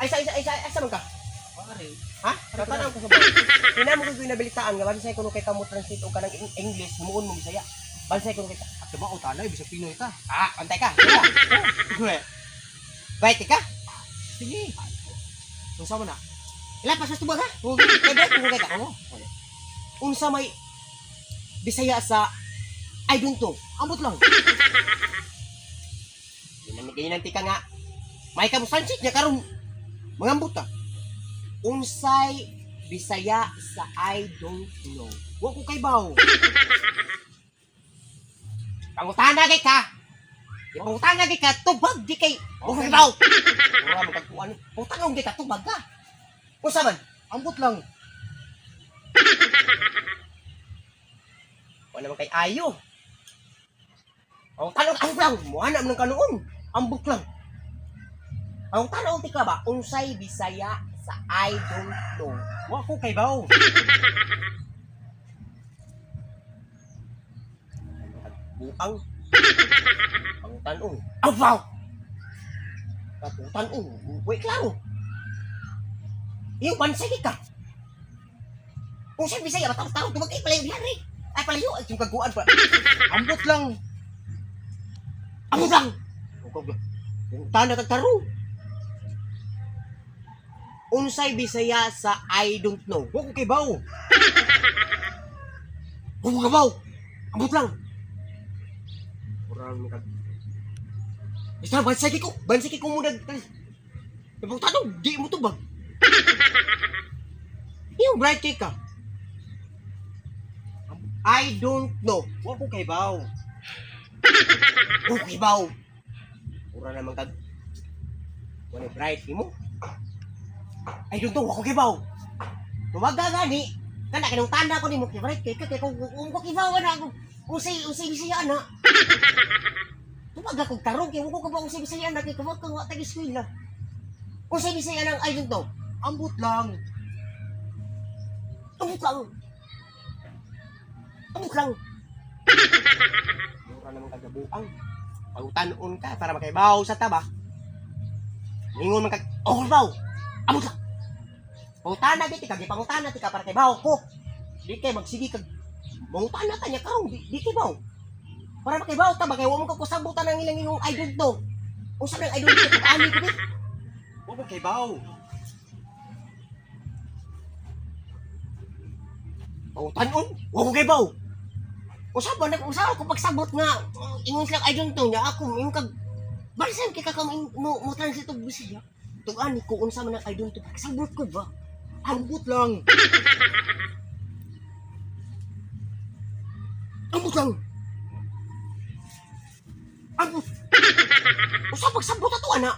Ay sa man ka? Pare. Ha? Tatanang ko sa bahay. Ina mo ko ginabilitaan nga bansay kuno kay kamo translate og kanang English muon mo Bisaya. Bansay kuno kay ka. At ba utana bisag Pinoy ka. Antay ka. Kuya. Bait ka? Sige. Unsa man na? Ila pasas tubag ha? Kay bait kuno kay ka. Unsa may Bisaya sa I don't know. Ambot lang. Ganyan ka nga. May kamusansit niya karon mangambot ta. Unsay Bisaya sa I don't know. Wa ko kay baw. Pangutana kay ka. Pangutana kay ka tubag di kay. Wa ko kay baw. Ora mo kagkuan. Pangutana kay ka tubag ka. Unsa man? Ambot lang. Wala naman kay ayo. Ang tanong ang lang, muana man ng kanuon. Ambok lang. Ang tanong ti ka ba, unsay Bisaya sa I don't know. Wa ko kay baw. Buang. Ang tanong. Abaw. Tanong. Wait klaro. Yung bansay ka. Unsay Bisaya ba tao tumag kay palayo diari. Ay palayo ay yung kaguan pa. Ambot lang. Amo lang. Yung tanda kag tarong. Unsay Bisaya sa I don't know. Wa ko kay baw. Huwag ka baw. Ambot lang. Kurang kag. Basta bansay ko. Bansay ko muna. Napagtanong, di mo tubag. Yung bright cake ka. I don't know. Wa ko kay baw. Okay baw. Pura naman kag. Wala bright mo. I don't know. Ako kibaw. Tumaga gani. Kana kanang tanda ko nimo kay bright kay kung ko kibaw na ako. Usay Bisaya na. Tumaga kog tarong kay ko ba usay Bisaya na kay kawat kang tagi eskwela. Usay Bisaya nang I don't know. Ambot lang. Ambot lang. Ambot lang. Mura naman kagabuang. Pagutanon ka para makaibaw sa taba. Ningon man kag, oh baw. Ambot lang. Pangutana di kag pangutana ti ka para kay baw ko. Di kay magsigi kag mangutana ta nya karon di kay baw. Para makaibaw ta ba kay wa mo ka kusabutan ang ilang ingong I don't know. Usa nang I don't know kag ani ko di. Wa ko kay baw. Pangutanon, wa ko kay baw. Usa ko pagsabot nga ingon sila I don't know nya ako yung kag balisan kay ka mo translate og Bisaya. Tugan ko unsa man ang I don't know pagsabot ko ba. Ambot lang. Ambot lang. Ambot. Usa pagsabot ato ana.